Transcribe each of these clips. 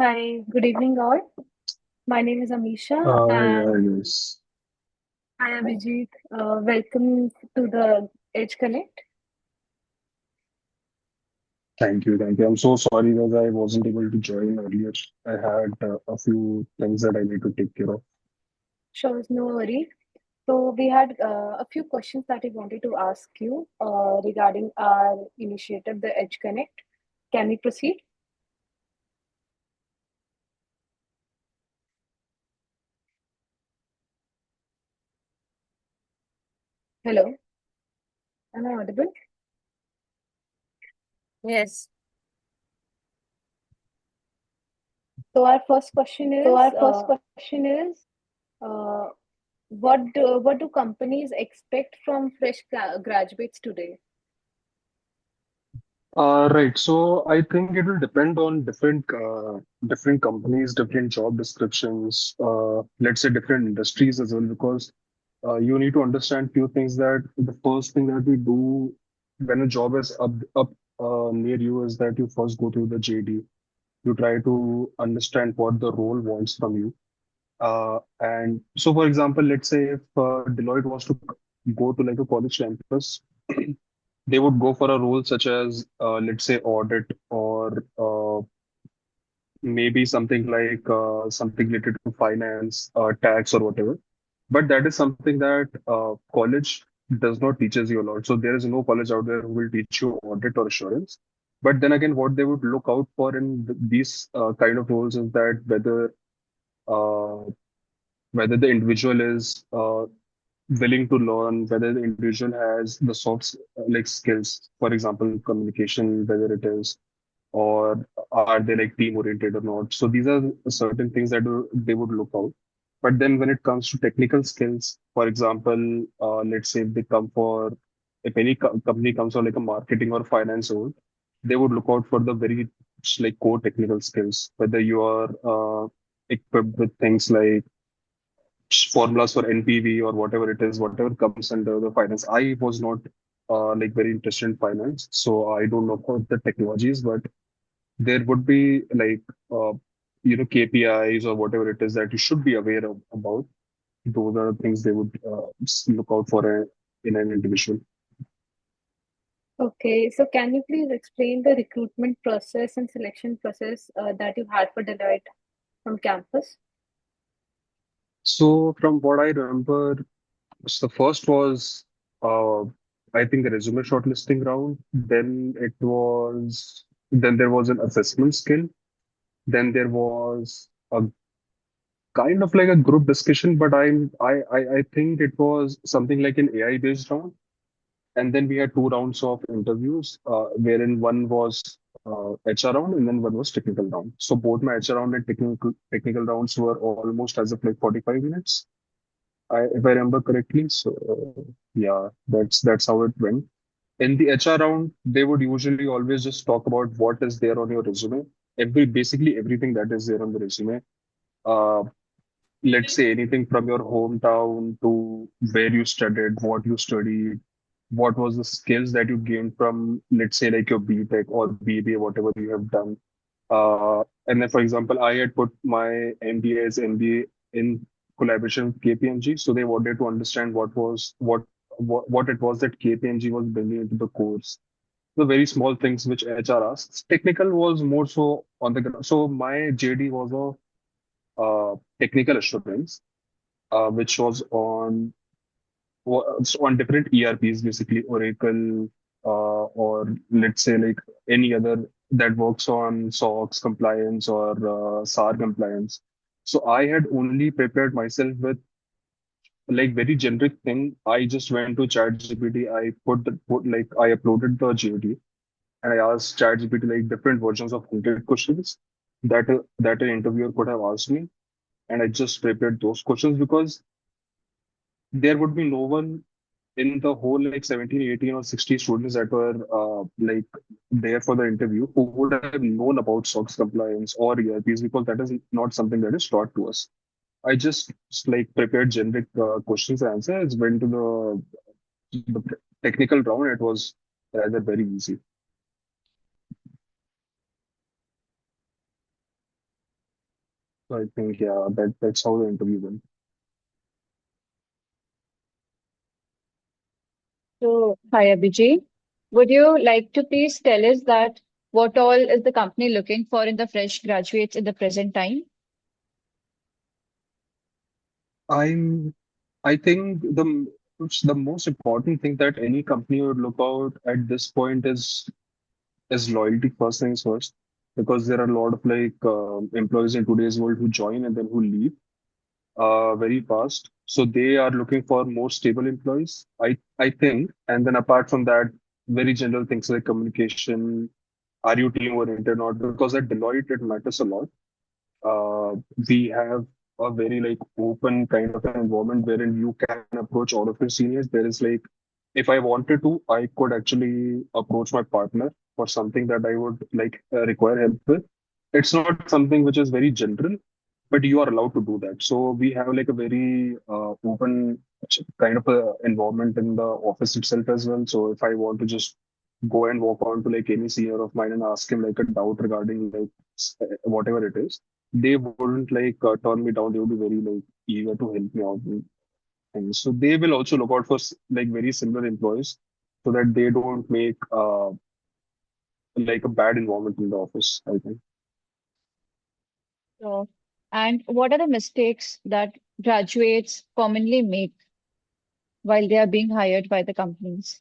Hi, good evening, all. My name is Amisha, Yeah, and yes. I am Abhijeet. Welcome to the Edge Connect. Thank you. Thank you. I'm so sorry that I wasn't able to join earlier. I had a few things that I need to take care of. Sure, no worries. So, we had a few questions that we wanted to ask you regarding our initiative, the Edge Connect. Can we proceed? Hello, am I audible? Yes. So, our first question So is our first question is, uh, what do companies expect from fresh graduates today? right. So I think it will depend on different companies, different job descriptions, let's say different industries as well, because you need to understand few things that the first thing that we do when a job is up near you is that you first go through the JD. You try to understand what the role wants from you. And so, for example, let's say if Deloitte was to go to like a college campus, they would go for a role such as, let's say, audit or maybe something like something related to finance, tax, or whatever. But that is something that college does not teaches you a lot. So there is no college out there who will teach you audit or assurance. But then again, what they would look out for in these kind of roles is that uh, whether the individual is willing to learn, whether the individual has the like skills, for example, communication, whether it is, or are they like team oriented or not. So these are certain things that they would look out. But then when it comes to technical skills, for example, let's say if any company comes on like a marketing or finance role, they would look out for the very like core technical skills, whether you are equipped with things like formulas for NPV or whatever it is, whatever comes under the finance. I was not like very interested in finance, so I don't know about the technologies, but there would be like KPIs or whatever it is that you should be aware of about. Those are the things they would look out for in an individual. Okay, so can you please explain the recruitment process and selection process that you had for Deloitte from campus? So from what I remember, so the first was uh, I think the resume shortlisting round. Then there was an assessment skill. Then there was a kind of like a group discussion, but I think it was something like an AI based round. And then we had two rounds of interviews, wherein one was HR round and then one was technical round. So both my HR round and technical rounds were almost as of like 45 minutes, if I remember correctly. So yeah, that's how it went. In the HR round, they would usually always just talk about what is there on your resume. Basically everything that is there on the resume. Uh, let's say anything from your hometown to where you studied, what you studied, what was the skills that you gained from, let's say, like your BTech or BBA, whatever you have done. And then, for example, I had put my MBA as MBA in collaboration with KPMG, so they wanted to understand what it was that KPMG was bringing into the course. The very small things which HR asks. Technical was more so on the ground. So my JD was a technical assurance, which was on different ERPs, basically Oracle, or let's say like any other that works on SOX compliance or SAR compliance. So I had only prepared myself with like very generic thing. I just went to ChatGPT. I uploaded the JD and I asked ChatGPT like different versions of 100 questions that an interviewer could have asked me, and I just prepared those questions because there would be no one in the whole like 17, 18, or 60 students that were like there for the interview who would have known about SOX compliance or ERPs, because that is not something that is taught to us. I just like prepared generic questions and answers, went to the technical round. It was rather very easy. So I think yeah, that's how the interview went. So, hi Abhijit. Would you like to please tell us that what all is the company looking for in the fresh graduates in the present time? I'm I think the most important thing that any company would look out at this point is loyalty first things first, because there are a lot of employees in today's world who join and then who leave very fast. So they are looking for more stable employees, I think. And then apart from that, very general things like communication, are you team oriented or not? Because at Deloitte it matters a lot. uh, we have a very open kind of an environment wherein you can approach all of your seniors. There is if I wanted to, I could actually approach my partner for something that I would require help with. It's not something which is very general, but you are allowed to do that. So we have like a very open kind of a environment in the office itself as well. So if I want to just go and walk on to any senior of mine and ask him like a doubt regarding whatever it is, they wouldn't turn me down. They would be very eager to help me out with things. So they will also look out for very similar employees so that they don't make a bad environment in the office, I think. So, and what are the mistakes that graduates commonly make while they are being hired by the companies?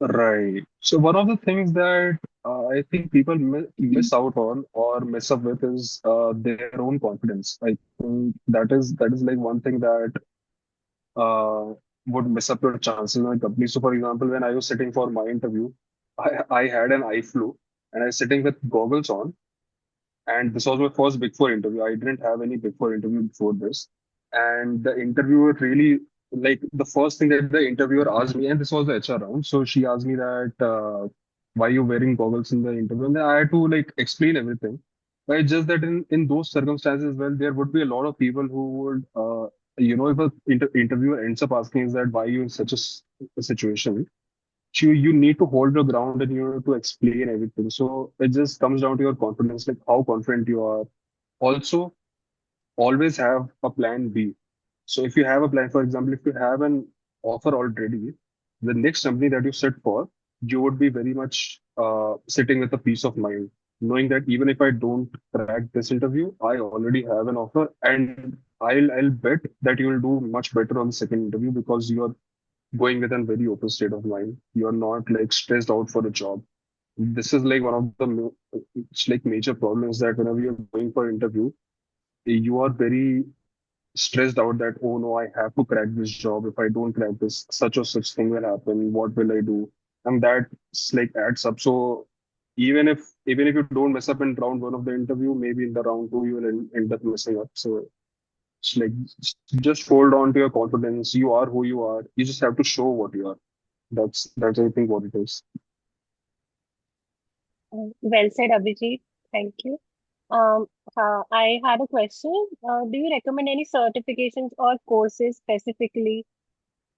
Right. So one of the things that I think people miss out on or mess up with is their own confidence. I think that is like one thing that uh, would mess up your chances in a company. So, for example, when I was sitting for my interview, I had an eye flu and I was sitting with goggles on, and this was my first Big Four interview. I didn't have any Big Four interview before this. And the interviewer really, the first thing that the interviewer asked me, and this was the HR round. So she asked me that, why you wearing goggles in the interview? And then I had to explain everything. But it's just that in those circumstances, well, there would be a lot of people who would, if a interviewer ends up asking is that why you in such a situation, you need to hold your ground and you need to explain everything. So it just comes down to your confidence, like how confident you are. Also, always have a plan B. So if you have a plan, for example, if you have an offer already, the next company that you sit for, you would be very much sitting with a peace of mind, knowing that even if I don't crack this interview, I already have an offer, and I'll bet that you will do much better on the second interview because you are going with a very open state of mind. You're not stressed out for a job. This is like one of the it's major problems that whenever you're going for interview, you are very stressed out that, oh no, I have to crack this job. If I don't crack this, such or such thing will happen. What will I do? And that adds up. So even if you don't mess up in round one of the interview, maybe in the round two you will end up messing up. So it's just hold on to your confidence. You are who you are. You just have to show what you are. That's I think what it is. Well said, Abhijit. Thank you. Um, I had a question. Do you recommend any certifications or courses specifically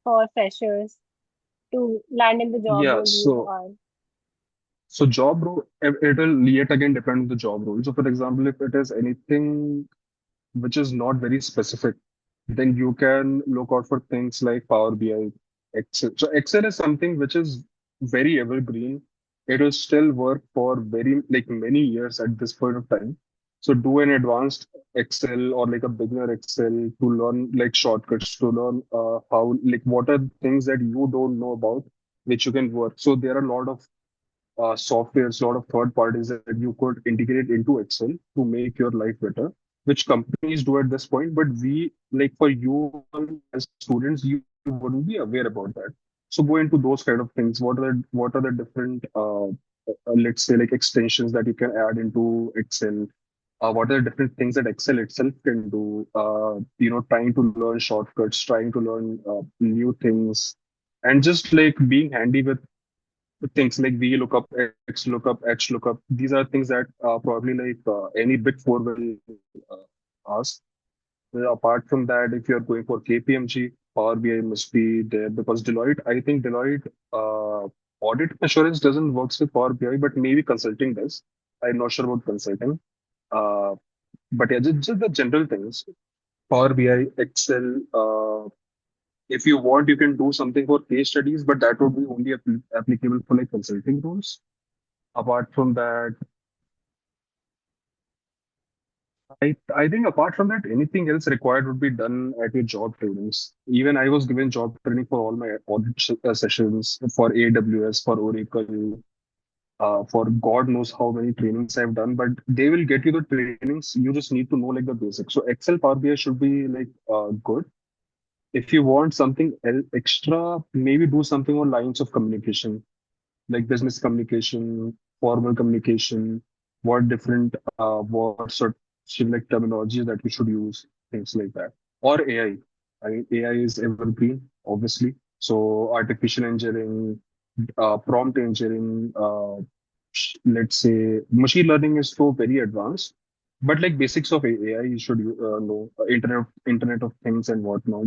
for freshers to land in the job Yeah. role you So are? so job role, it will yet again depend on the job role. So for example, if it is anything which is not very specific, then you can look out for things like Power BI, Excel. So Excel is something which is very evergreen. It will still work for very many years at this point of time. So do an advanced Excel or a beginner Excel to learn shortcuts, to learn how what are things that you don't know about which you can work. So there are a lot of softwares, a lot of third parties that you could integrate into Excel to make your life better, which companies do at this point. But we, for you as students, you wouldn't be aware about that. So go into those kind of things. What are the different, let's say, extensions that you can add into Excel? What are the different things that Excel itself can do? Trying to learn shortcuts, trying to learn new things, and just being handy with things like VLOOKUP, XLOOKUP, HLOOKUP. These are things that probably any Big Four will ask. Apart from that, if you're going for KPMG, Power BI must be there because Deloitte, I think Deloitte audit assurance doesn't work with Power BI, but maybe consulting does. I'm not sure about consulting. Uh, but yeah, just the general things. Power BI, Excel. If you want, you can do something for case studies, but that would be only applicable for like consulting roles. Apart from that, I think apart from that, anything else required would be done at your job trainings. Even I was given job training for all my audit sessions for AWS, for Oracle, for God knows how many trainings I've done, but they will get you the trainings. You just need to know like the basics. So Excel, Power BI should be like good. If you want something extra, maybe do something on lines of communication, like business communication, formal communication, what different what sort of like terminology that we should use, things like that. Or AI. I mean, AI is evergreen, obviously. So artificial engineering, prompt engineering, let's say machine learning is so very advanced. But like basics of AI, you should know Internet of Things and whatnot.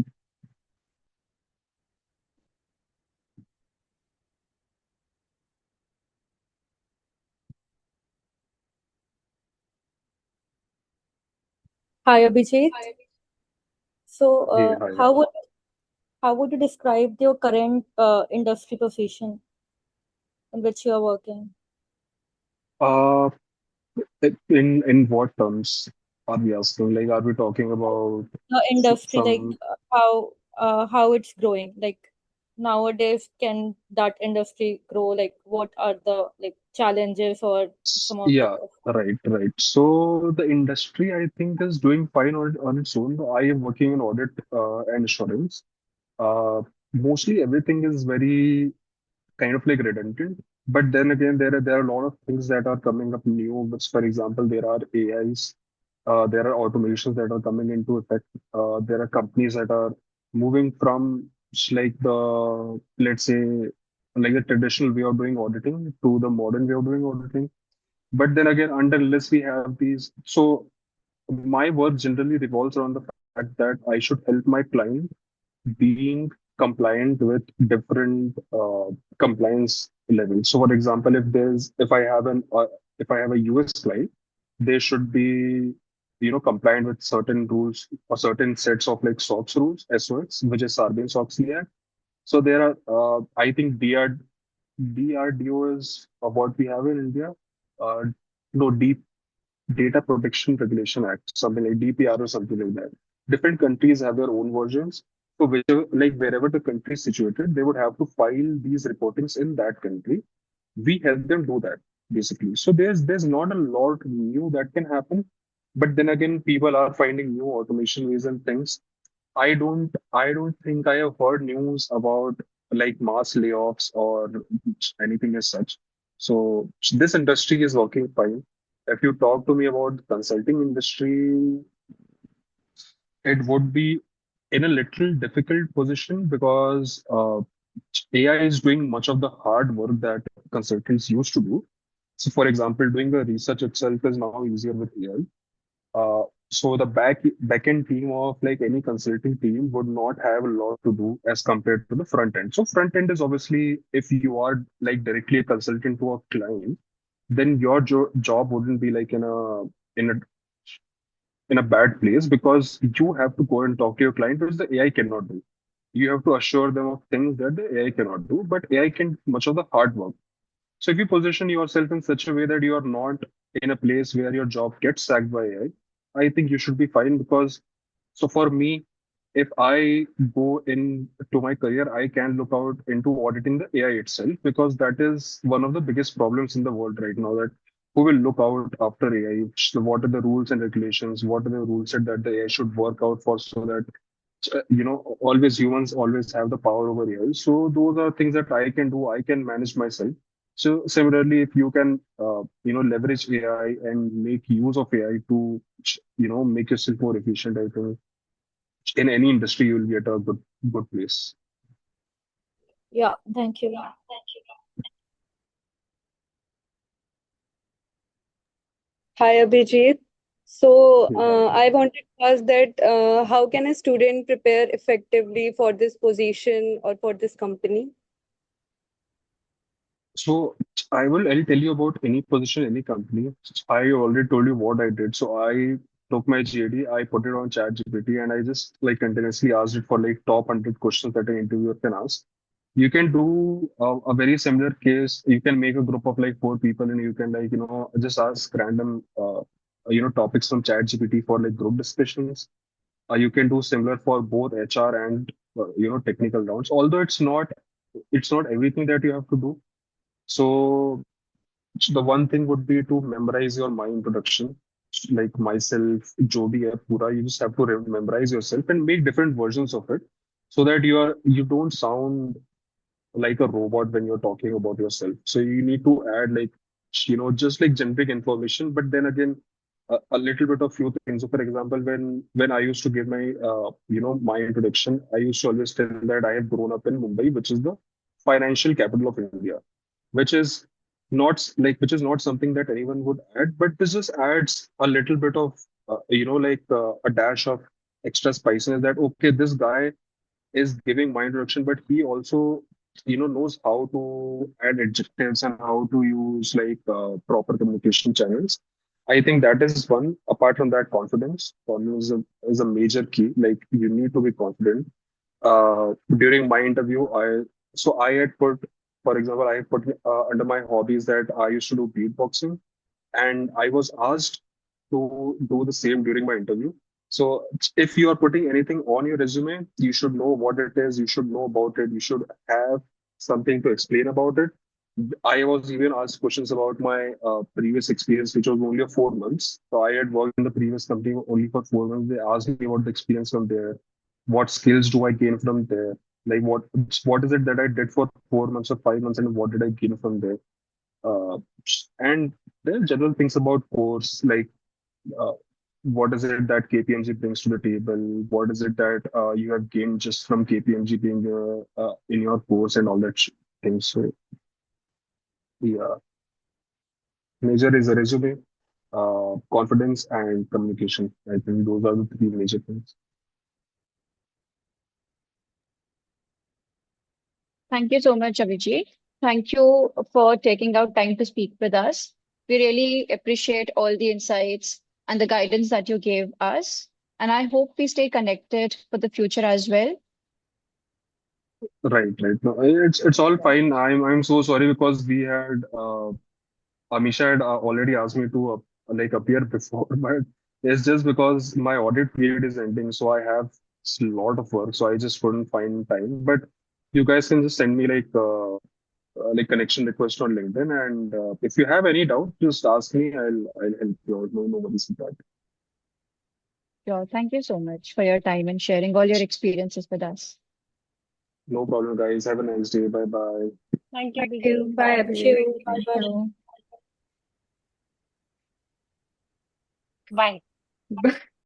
Hi, Abhijeet. So, Hey, hi. how would you describe your current industry position in which you are working? Uh, in what terms are we asking? Like, are we talking about The industry, like some? how it's growing. Like nowadays, can that industry grow? Like, what are the like challenges or some of the Yeah, right, right. So the industry, I think, is doing fine on its own. I am working in audit and assurance. Uh, Mostly everything is very kind of like redundant. But then again, there are a lot of things that are coming up new. Which, for example, there are AIs, there are automations that are coming into effect. There are companies that are moving from like the, let's say, like the traditional way of doing auditing to the modern way of doing auditing. But then again, unless we have these, so my work generally revolves around the fact that I should help my client being compliant with different compliance levels. So, for example, if I have a US client, they should be compliant with certain rules or certain sets of like SOX rules, SOX, which is Sarbanes-Oxley Act. So there are, I think DRDO is what we have in India. Uh, no, Data Protection Regulation Act, something like DPR or something like that. Different countries have their own versions. So whichever, like wherever the country is situated, they would have to file these reportings in that country. We help them do that basically. So there's not a lot new that can happen. But then again, people are finding new automation ways and things. I don't think I have heard news about like mass layoffs or anything as such. So this industry is working fine. If you talk to me about the consulting industry, it would be in a little difficult position because AI is doing much of the hard work that consultants used to do. So, for example, doing the research itself is now easier with AI. So the back end team of like any consulting team would not have a lot to do as compared to the front end. So front end is obviously if you are like directly a consultant to a client, then your job wouldn't be like in a in a bad place because you have to go and talk to your client, which the AI cannot do. You have to assure them of things that the AI cannot do, but AI can much of the hard work. So if you position yourself in such a way that you are not in a place where your job gets sacked by AI, I think you should be fine because so for me, if I go into my career, I can look out into auditing the AI itself because that is one of the biggest problems in the world right now. That who will look out after AI? What are the rules and regulations? What are the rules set that the AI should work out for so that always humans always have the power over AI. So those are things that I can do. I can manage myself. So similarly, if you can, leverage AI and make use of AI to, make yourself more efficient, I think in any industry you will be at a good place. Yeah, thank you. Hi, Abhijeet. So, Yeah, hi. I wanted to ask that how can a student prepare effectively for this position or for this company? So I'll tell you about any position, any company. I already told you what I did. So I took my GAD, I put it on ChatGPT, and I just like continuously asked it for like top 100 questions that an interviewer can ask. You can do a very similar case. You can make a group of like four people, and you can like just ask random topics from ChatGPT for like group discussions. You can do similar for both HR and technical rounds. Although it's not everything that you have to do. So the one thing would be to memorize your my introduction, like myself, Jodi hai pura. You just have to memorize yourself and make different versions of it, so that you don't sound like a robot when you're talking about yourself. So you need to add like just like generic information, but then again a little bit of few things. So for example, when I used to give my my introduction, I used to always tell that I have grown up in Mumbai, which is the financial capital of India, which is which is not something that anyone would add, but this just adds a little bit of a dash of extra spiciness, that okay, this guy is giving my introduction, but he also knows how to add adjectives and how to use like proper communication channels. I think that is one. Apart from that, confidence is a major key. Like you need to be confident. During my interview, I had put, for example, I had put under my hobbies that I used to do beatboxing, and I was asked to do the same during my interview. So if you are putting anything on your resume, you should know what it is, you should know about it, you should have something to explain about it. I was even asked questions about my previous experience, which was only of 4 months. So I had worked in the previous company only for 4 months. They asked me about the experience from there. What skills do I gain from there? Like what is it that I did for 4 months or 5 months, and what did I gain from there? Uh, and there are general things about course, like uh, what is it that KPMG brings to the table? What is it that you have gained just from KPMG being in your course and all that things. So yeah, major is a resume, confidence, and communication. I think those are the three major things. Thank you so much, Abhijit. Thank you for taking out time to speak with us. We really appreciate all the insights and the guidance that you gave us. And I hope we stay connected for the future as well. Right, right. No, it's all fine. I'm so sorry because we had Amisha had already asked me to like appear before, but it's just because my audit period is ending, so I have a lot of work, so I just couldn't find time. But you guys can just send me like connection request on LinkedIn, and if you have any doubt, just ask me. I'll help you out. No worries with that. Sure. Thank you so much for your time and sharing all your experiences with us. No problem, guys. Have a nice day. Bye bye. Thank you, Thank you. Abhijit. Bye, Bye. Thank you. Abhijit. Bye Thank bye. you. Bye. Bye.